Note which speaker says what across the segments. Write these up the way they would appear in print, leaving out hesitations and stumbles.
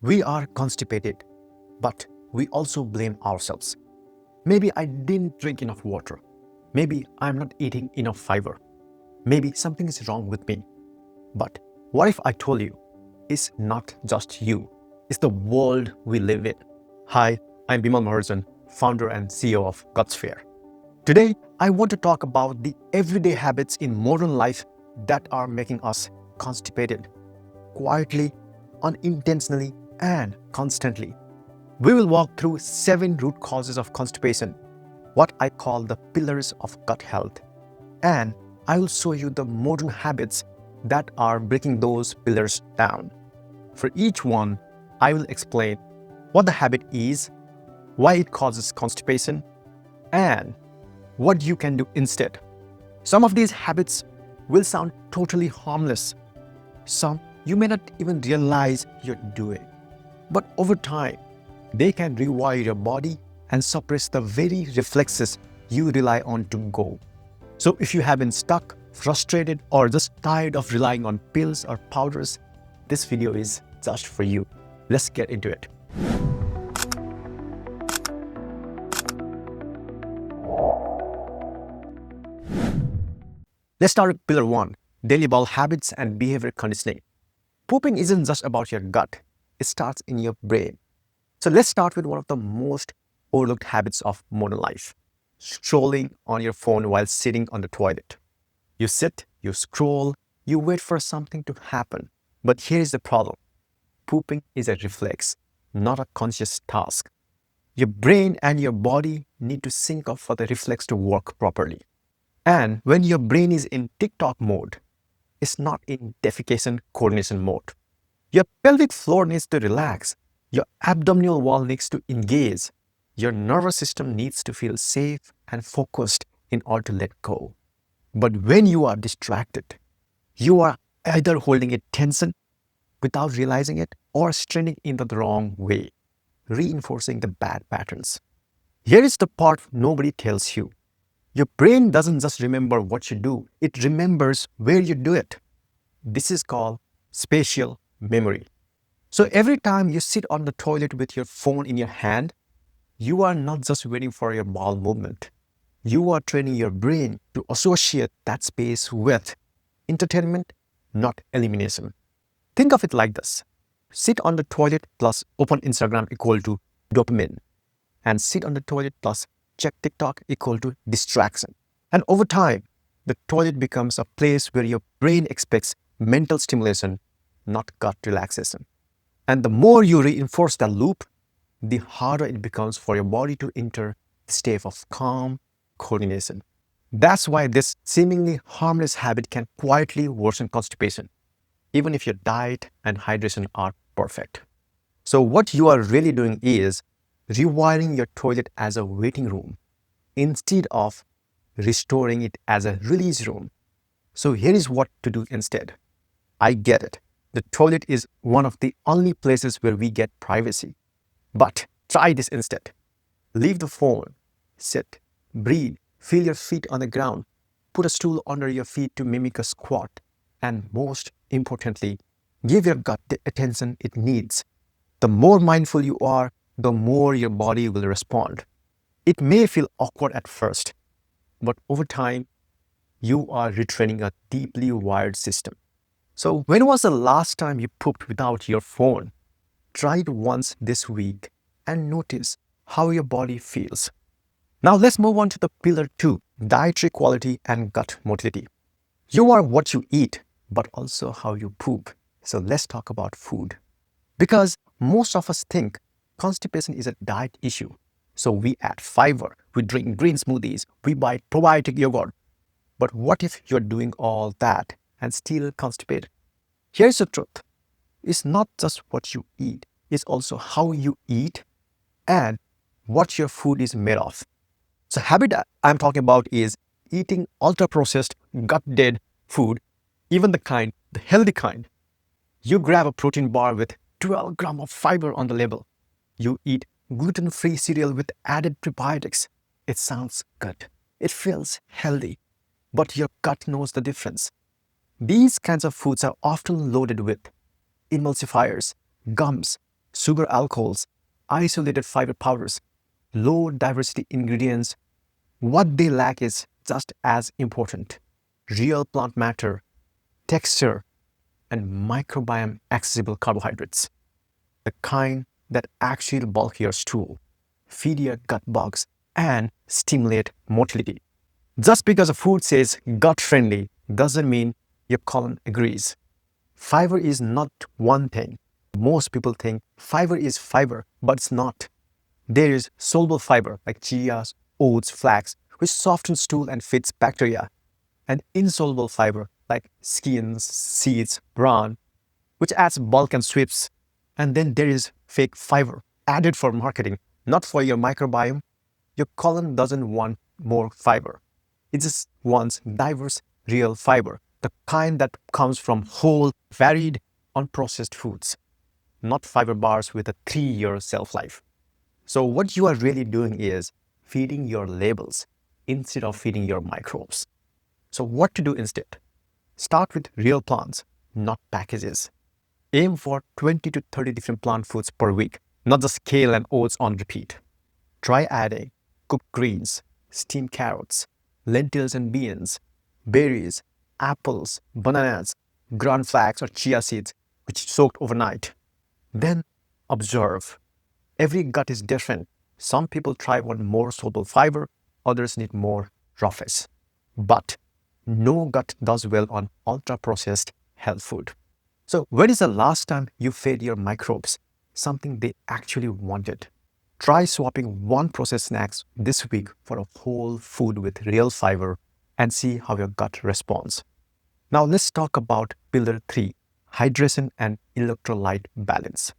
Speaker 1: We are constipated, but we also blame ourselves. Maybe I didn't drink enough water. Maybe I'm not eating enough fiber. Maybe something is wrong with me. But what if I told you it's not just you, it's the world we live in? Hi, I'm Bimal Maharjan, founder and CEO of Gutsphere. Today, I want to talk about the everyday habits in modern life that are making us constipated, quietly, unintentionally, and constantly. We will walk through 7 root causes of constipation, what I call the pillars of gut health. And I will show you the modern habits that are breaking those pillars down. For each one, I will explain what the habit is, why it causes constipation, and what you can do instead. Some of these habits will sound totally harmless. Some you may not even realize you're doing. But over time, they can rewire your body and suppress the very reflexes you rely on to go. So if you have been stuck, frustrated, or just tired of relying on pills or powders, this video is just for you. Let's get into it. Let's start with pillar 1, daily bowel habits and behavior conditioning. Pooping isn't just about your gut, it starts in your brain. So let's start with one of the most overlooked habits of modern life, scrolling on your phone while sitting on the toilet. You sit, you scroll, you wait for something to happen. But here's the problem. Pooping is a reflex, not a conscious task. Your brain and your body need to sync up for the reflex to work properly. And when your brain is in TikTok mode, it's not in defecation coordination mode. Your pelvic floor needs to relax. Your abdominal wall needs to engage. Your nervous system needs to feel safe and focused in order to let go. But when you are distracted, you are either holding a tension without realizing it or straining in the wrong way, reinforcing the bad patterns. Here is the part nobody tells you. Your brain doesn't just remember what you do, it remembers where you do it. This is called spatial memory. So every time you sit on the toilet with your phone in your hand, you are not just waiting for your bowel movement. You are training your brain to associate that space with entertainment, not elimination. Think of it like this. Sit on the toilet plus open Instagram equal to dopamine. And sit on the toilet plus check TikTok equal to distraction. And over time, the toilet becomes a place where your brain expects mental stimulation, not gut relaxation. And the more you reinforce that loop, the harder it becomes for your body to enter the state of calm coordination. That's why this seemingly harmless habit can quietly worsen constipation, even if your diet and hydration are perfect. So what you are really doing is rewiring your toilet as a waiting room instead of restoring it as a release room. So here is what to do instead. I get it. The toilet is one of the only places where we get privacy. But try this instead. Leave the phone, sit, breathe, feel your feet on the ground, put a stool under your feet to mimic a squat, and most importantly, give your gut the attention it needs. The more mindful you are, the more your body will respond. It may feel awkward at first, but over time, you are retraining a deeply wired system. So when was the last time you pooped without your phone? Try it once this week and notice how your body feels. Now let's move on to the pillar 2, dietary quality and gut motility. You are what you eat, but also how you poop. So let's talk about food. Because most of us think constipation is a diet issue. So we add fiber, we drink green smoothies, we buy probiotic yogurt. But what if you're doing all that and still constipated? Here's the truth. It's not just what you eat, it's also how you eat and what your food is made of. So habit I'm talking about is eating ultra-processed, gut-dead food, even the healthy kind. You grab a protein bar with 12 grams of fiber on the label. You eat gluten-free cereal with added prebiotics. It sounds good. It feels healthy. But your gut knows the difference. These kinds of foods are often loaded with emulsifiers, gums, sugar alcohols, isolated fiber powders, low diversity ingredients. What they lack is just as important: real plant matter, texture, and microbiome accessible carbohydrates, the kind that actually bulk your stool, feed your gut bugs, and stimulate motility. Just because a food says gut friendly doesn't mean your colon agrees. Fiber is not one thing. Most people think fiber is fiber, but it's not. There is soluble fiber like chias, oats, flax, which softens stool and feeds bacteria, and insoluble fiber like skins, seeds, bran, which adds bulk and sweeps. And then there is fake fiber, added for marketing, not for your microbiome. Your colon doesn't want more fiber. It just wants diverse, real fiber, the kind that comes from whole, varied, unprocessed foods, not fiber bars with a 3-year shelf life. So what you are really doing is feeding your labels instead of feeding your microbes. So what to do instead? Start with real plants, not packages. Aim for 20 to 30 different plant foods per week, not just kale and oats on repeat. Try adding cooked greens, steamed carrots, lentils and beans, berries, apples, bananas, ground flax or chia seeds, which soaked overnight. Then observe. Every gut is different. Some people thrive on more soluble fiber, others need more roughness. But no gut does well on ultra-processed health food. So when is the last time you fed your microbes something they actually wanted? Try swapping one processed snacks this week for a whole food with real fiber and see how your gut responds. Now let's talk about pillar 3, hydration and electrolyte balance.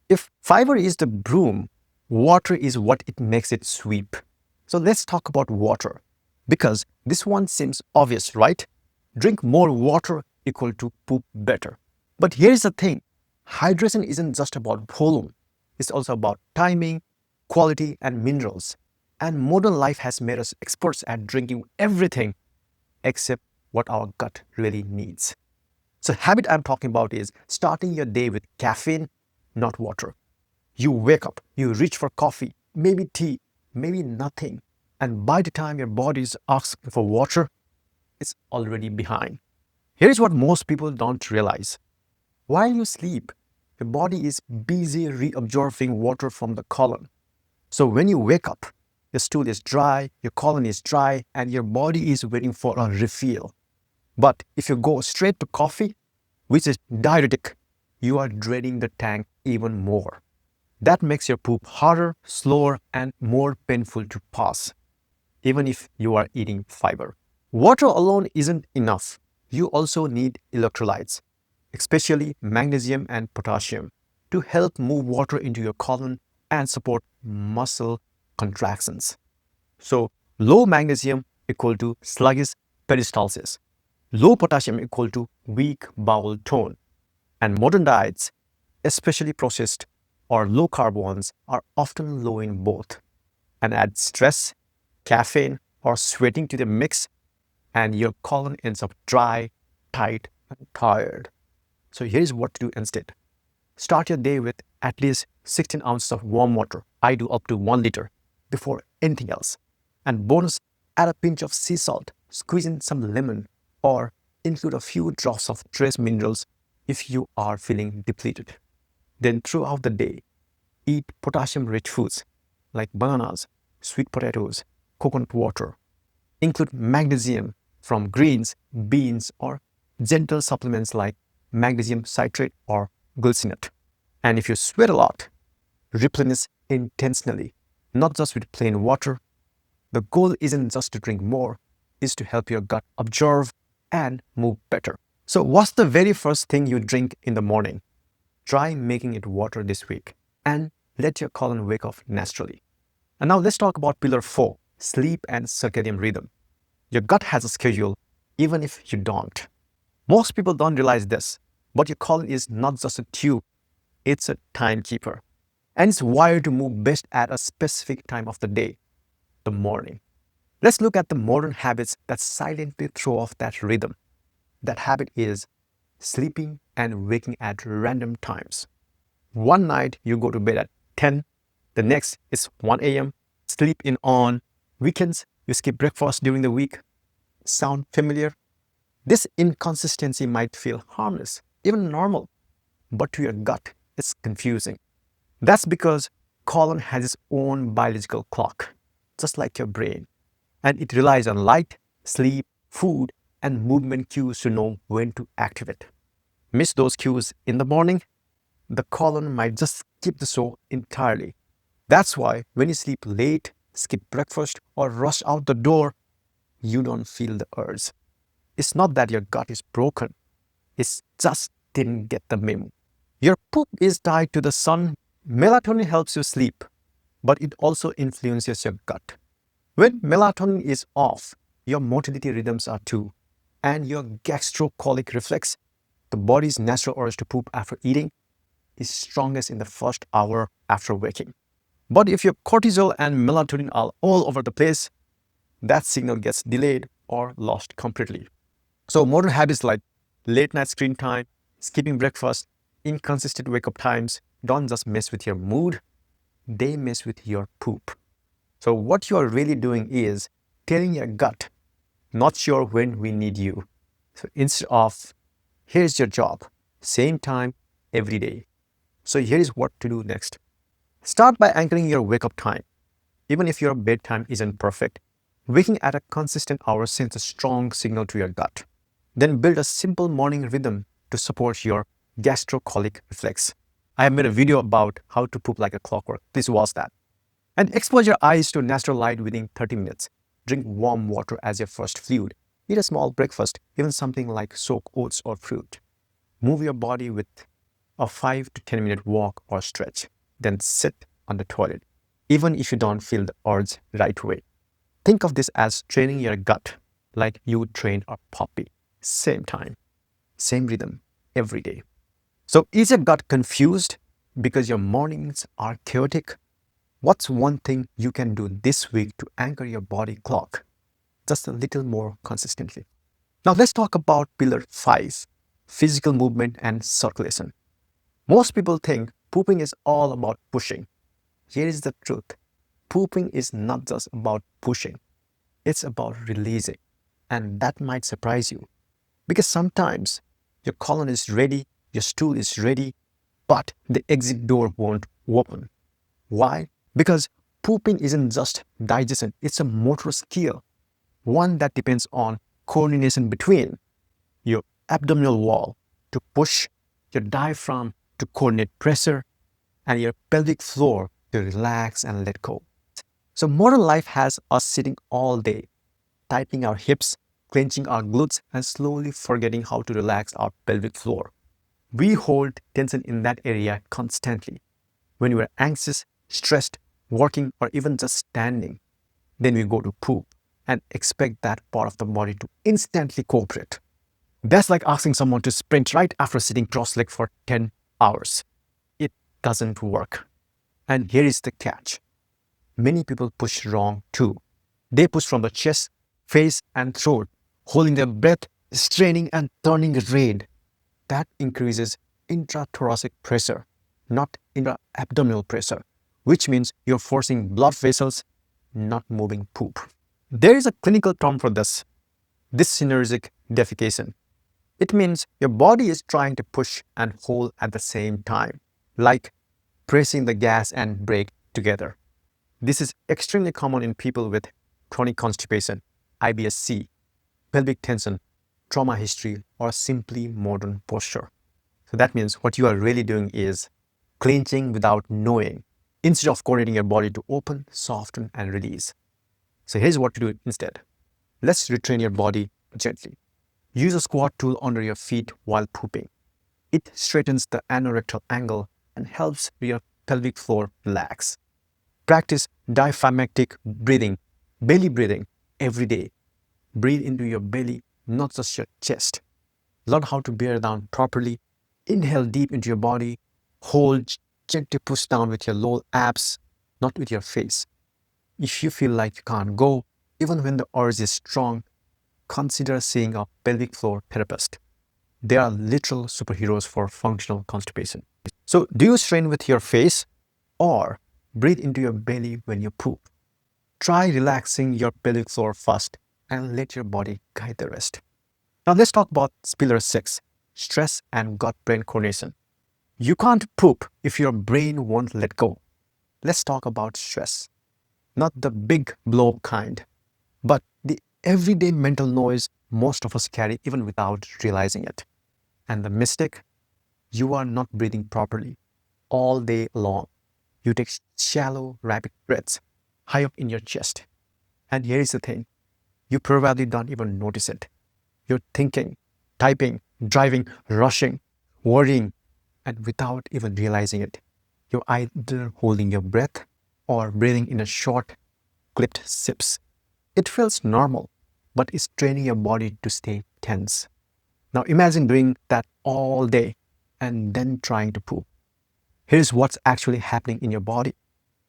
Speaker 1: If fiber is the broom, water is what it makes it sweep. So let's talk about water, because this one seems obvious, right? Drink more water equal to poop better. But here's the thing, hydration isn't just about volume. It's also about timing, quality, and minerals. And modern life has made us experts at drinking everything except what our gut really needs. So habit I'm talking about is starting your day with caffeine, not water. You wake up, you reach for coffee, maybe tea, maybe nothing. And by the time your body is asking for water, it's already behind. Here's what most people don't realize. While you sleep, your body is busy reabsorbing water from the colon. So when you wake up, your stool is dry, your colon is dry, and your body is waiting for a refill. But if you go straight to coffee, which is diuretic, you are draining the tank even more. That makes your poop harder, slower, and more painful to pass, even if you are eating fiber. Water alone isn't enough. You also need electrolytes, especially magnesium and potassium, to help move water into your colon and support muscle contractions. So low magnesium equal to sluggish peristalsis, low potassium equal to weak bowel tone. And modern diets, especially processed or low carb ones, are often low in both and add stress, caffeine, or sweating to the mix, and your colon ends up dry, tight, and tired. So here's what to do instead. Start your day with at least 16 ounces of warm water. I do up to 1 liter before anything else. And bonus, add a pinch of sea salt, squeeze in some lemon, or include a few drops of trace minerals if you are feeling depleted. Then throughout the day, eat potassium-rich foods like bananas, sweet potatoes, coconut water. Include magnesium from greens, beans, or gentle supplements like magnesium citrate or glycinate. And if you sweat a lot, replenish intentionally, not just with plain water. The goal isn't just to drink more, it's to help your gut absorb and move better. So what's the very first thing you drink in the morning? Try making it water this week and let your colon wake up naturally. And now let's talk about pillar 4, sleep and circadian rhythm. Your gut has a schedule, even if you don't. Most people don't realize this, but your colon is not just a tube, it's a timekeeper. And it's wired to move best at a specific time of the day, the morning. Let's look at the modern habits that silently throw off that rhythm. That habit is sleeping and waking at random times. One night you go to bed at 10, the next is 1 a.m., sleep in on weekends, you skip breakfast during the week. Sound familiar? This inconsistency might feel harmless, even normal, but to your gut, it's confusing. That's because colon has its own biological clock, just like your brain, and it relies on light, sleep, food, and movement cues to know when to activate. Miss those cues in the morning, the colon might just skip the show entirely. That's why when you sleep late, skip breakfast, or rush out the door, you don't feel the urge. It's not that your gut is broken, it just didn't get the memo. Your poop is tied to the sun. Melatonin helps you sleep, but it also influences your gut. When melatonin is off, your motility rhythms are too, and your gastrocolic reflex, the body's natural urge to poop after eating, is strongest in the first hour after waking. But if your cortisol and melatonin are all over the place, that signal gets delayed or lost completely. So modern habits like late night screen time, skipping breakfast, inconsistent wake-up times don't just mess with your mood, they mess with your poop. So what you are really doing is telling your gut, not sure when we need you. So instead of, here's your job, same time, every day. So here is what to do next. Start by anchoring your wake-up time. Even if your bedtime isn't perfect, waking at a consistent hour sends a strong signal to your gut. Then build a simple morning rhythm to support your gastrocolic reflex. I have made a video about how to poop like a clockwork. Please watch that. And expose your eyes to natural light within 30 minutes. Drink warm water as your first fluid. Eat a small breakfast, even something like soaked oats or fruit. Move your body with a 5 to 10 minute walk or stretch. Then sit on the toilet, even if you don't feel the urge right away. Think of this as training your gut like you would train a puppy. Same time, same rhythm, every day. So is your gut confused because your mornings are chaotic? What's one thing you can do this week to anchor your body clock just a little more consistently? Now let's talk about pillar 5, physical movement and circulation. Most people think pooping is all about pushing. Here is the truth. Pooping is not just about pushing. It's about releasing. And that might surprise you. Because sometimes your colon is ready, your stool is ready, but the exit door won't open. Why? Because pooping isn't just digestion, it's a motor skill. One that depends on coordination between your abdominal wall to push, your diaphragm to coordinate pressure, and your pelvic floor to relax and let go. So modern life has us sitting all day, tightening our hips, clenching our glutes, and slowly forgetting how to relax our pelvic floor. We hold tension in that area constantly. When we are anxious, stressed, working, or even just standing, then we go to poop and expect that part of the body to instantly cooperate. That's like asking someone to sprint right after sitting cross-legged for 10 hours. It doesn't work. And here is the catch. Many people push wrong too. They push from the chest, face, and throat, holding their breath, straining and turning red. That increases intrathoracic pressure, not intra-abdominal pressure, which means you're forcing blood vessels, not moving poop. There is a clinical term for this, dyssynergic defecation. It means your body is trying to push and hold at the same time, like pressing the gas and brake together. This is extremely common in people with chronic constipation, IBS-C, pelvic tension, trauma history, or simply modern posture. So that means what you are really doing is clenching without knowing, instead of coordinating your body to open, soften, and release. So here's what to do instead. Let's retrain your body gently. Use a squat tool under your feet while pooping. It straightens the anorectal angle and helps your pelvic floor relax. Practice diaphragmatic breathing, belly breathing every day. Breathe into your belly, not just your chest. Learn how to bear down properly. Inhale deep into your body. Hold, gently push down with your lower abs, not with your face. If you feel like you can't go, even when the urge is strong, consider seeing a pelvic floor therapist. They are literal superheroes for functional constipation. So, do you strain with your face or breathe into your belly when you poop? Try relaxing your pelvic floor first and let your body guide the rest. Now, let's talk about pillar 6, stress and gut-brain coordination. You can't poop if your brain won't let go. Let's talk about stress. Not the big blow kind, but the everyday mental noise most of us carry even without realizing it. And the mistake, you are not breathing properly all day long. You take shallow, rapid breaths high up in your chest. And here is the thing, you probably don't even notice it. You're thinking, typing, driving, rushing, worrying, and without even realizing it, you're either holding your breath or breathing in a short, clipped sips. It feels normal, but it's training your body to stay tense. Now imagine doing that all day and then trying to poop. Here's what's actually happening in your body.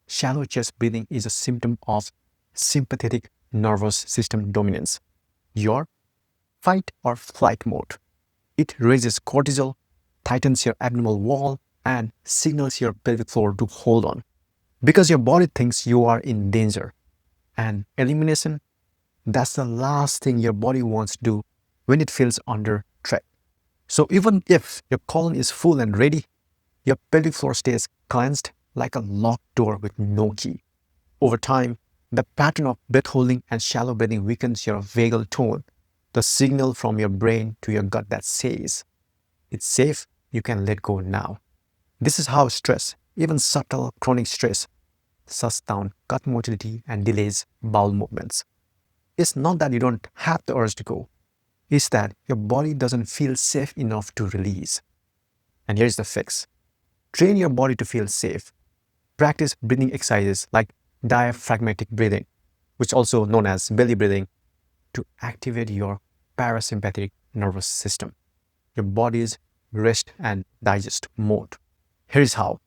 Speaker 1: Shallow chest breathing is a symptom of sympathetic nervous system dominance. Your fight or flight mode. It raises cortisol, tightens your abdominal wall, and signals your pelvic floor to hold on because your body thinks you are in danger. And elimination, that's the last thing your body wants to do when it feels under threat. So even if your colon is full and ready, your pelvic floor stays cleansed like a locked door with no key. Over time, the pattern of breath holding and shallow breathing weakens your vagal tone, the signal from your brain to your gut that says, it's safe, you can let go now. This is how stress, even subtle chronic stress, shuts down gut motility and delays bowel movements. It's not that you don't have the urge to go, it's that your body doesn't feel safe enough to release. And here's the fix. Train your body to feel safe. Practice breathing exercises like diaphragmatic breathing, which is also known as belly breathing, to activate your parasympathetic nervous system, your body's rest and digest mode. Here's how.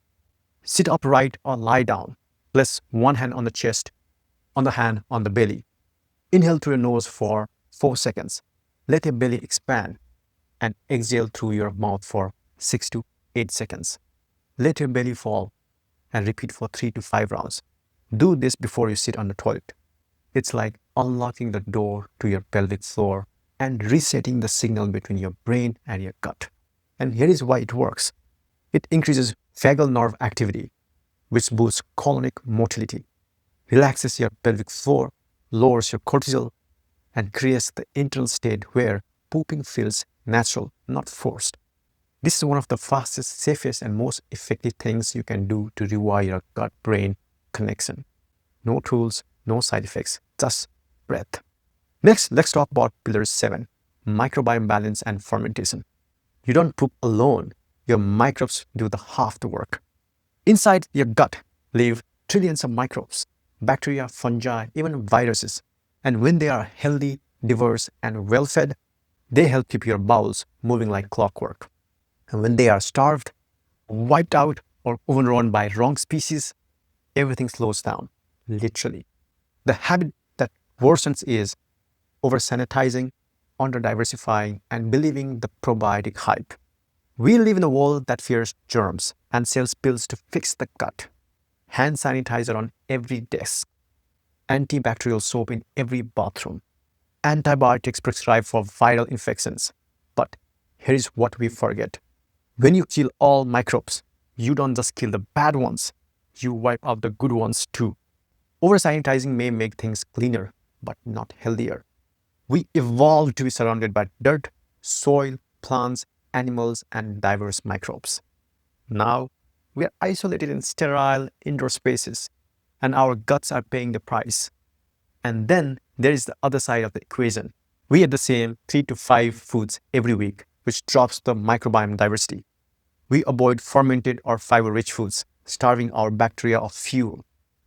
Speaker 1: Sit upright or lie down. Place one hand on the chest, on the hand on the belly. Inhale through your nose for 4 seconds. Let your belly expand and exhale through your mouth for 6 to 8 seconds. Let your belly fall and repeat for 3 to 5 rounds. Do this before you sit on the toilet. It's like unlocking the door to your pelvic floor and resetting the signal between your brain and your gut. And here is why it works. It increases vagal nerve activity, which boosts colonic motility, relaxes your pelvic floor, lowers your cortisol, and creates the internal state where pooping feels natural, not forced. This is one of the fastest, safest, and most effective things you can do to rewire your gut-brain connection. No tools, no side effects, just breath. Next, let's talk about pillar 7, microbiome balance and fermentation. You don't poop alone. Your microbes do the half the work. Inside your gut live trillions of microbes, bacteria, fungi, even viruses. And when they are healthy, diverse, and well-fed, they help keep your bowels moving like clockwork. And when they are starved, wiped out, or overrun by wrong species, everything slows down, literally. The habit that worsens is over-sanitizing, under-diversifying, and believing the probiotic hype. We live in a world that fears germs and sells pills to fix the gut. Hand sanitizer on every desk, antibacterial soap in every bathroom, antibiotics prescribed for viral infections. But here's what we forget. When you kill all microbes, you don't just kill the bad ones, you wipe out the good ones too. Over-sanitizing may make things cleaner, but not healthier. We evolved to be surrounded by dirt, soil, plants, animals, and diverse microbes. Now, we are isolated in sterile indoor spaces, and our guts are paying the price. And then there is the other side of the equation. We eat the same 3 to 5 foods every week, which drops the microbiome diversity. We avoid fermented or fiber-rich foods, starving our bacteria of fuel.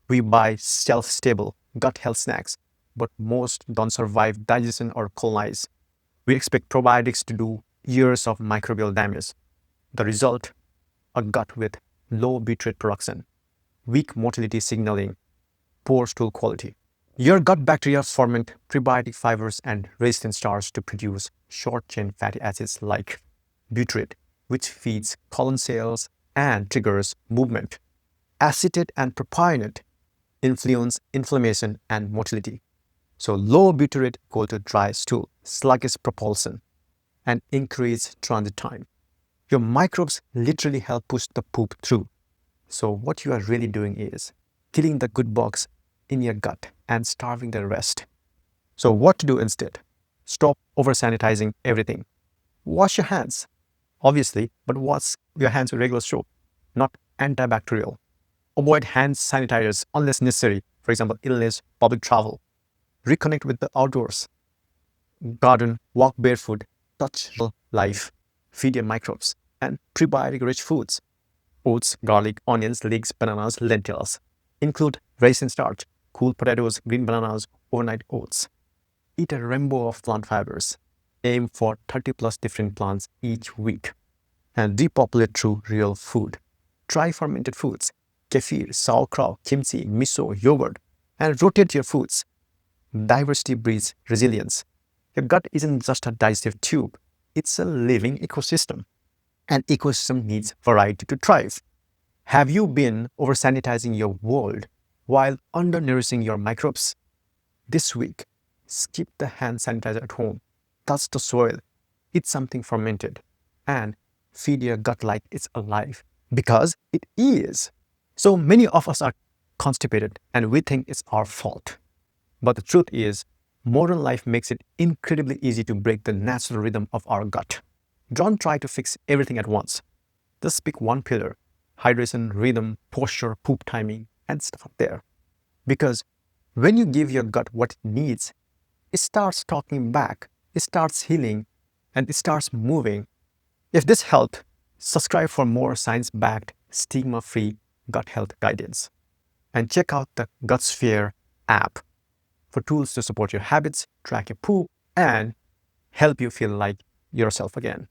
Speaker 1: We buy shelf-stable gut health snacks, but most don't survive digestion or colonize. We expect probiotics to do years of microbial damage. The result? A gut with low bitrate production, weak motility signaling, poor stool quality. Your gut bacteria ferment prebiotic fibers and resistant starch to produce short-chain fatty acids like butyrate, which feeds colon cells and triggers movement. Acetate and propionate influence inflammation and motility. So low butyrate equal to dry stool, sluggish propulsion, and increased transit time. Your microbes literally help push the poop through. So what you are really doing is killing the good bugs in your gut and starving the rest. So what to do instead? Stop over-sanitizing everything. Wash your hands, obviously, but wash your hands with regular soap, not antibacterial. Avoid hand sanitizers unless necessary, for example, illness, public travel. Reconnect with the outdoors. Garden, walk barefoot, touch real life, feed your microbes, and prebiotic-rich foods. Oats, garlic, onions, leeks, bananas, lentils. Include raisin starch, cool potatoes, green bananas, overnight oats. Eat a rainbow of plant fibers. Aim for 30 plus different plants each week. And repopulate through real food. Try fermented foods, kefir, sauerkraut, kimchi, miso, yogurt, and rotate your foods. Diversity breeds resilience. Your gut isn't just a digestive tube, it's a living ecosystem. An ecosystem needs variety to thrive. Have you been over-sanitizing your world while under-nourishing your microbes? This week, skip the hand sanitizer at home, touch the soil, eat something fermented, and feed your gut like it's alive, because it is. So many of us are constipated and we think it's our fault. But the truth is, modern life makes it incredibly easy to break the natural rhythm of our gut. Don't try to fix everything at once. Just pick one pillar: hydration, rhythm, posture, poop timing, and start there. Because when you give your gut what it needs, it starts talking back, it starts healing, and it starts moving. If this helped, subscribe for more science-backed, stigma-free gut health guidance. And check out the Gutsphere app for tools to support your habits, track your poop, and help you feel like yourself again.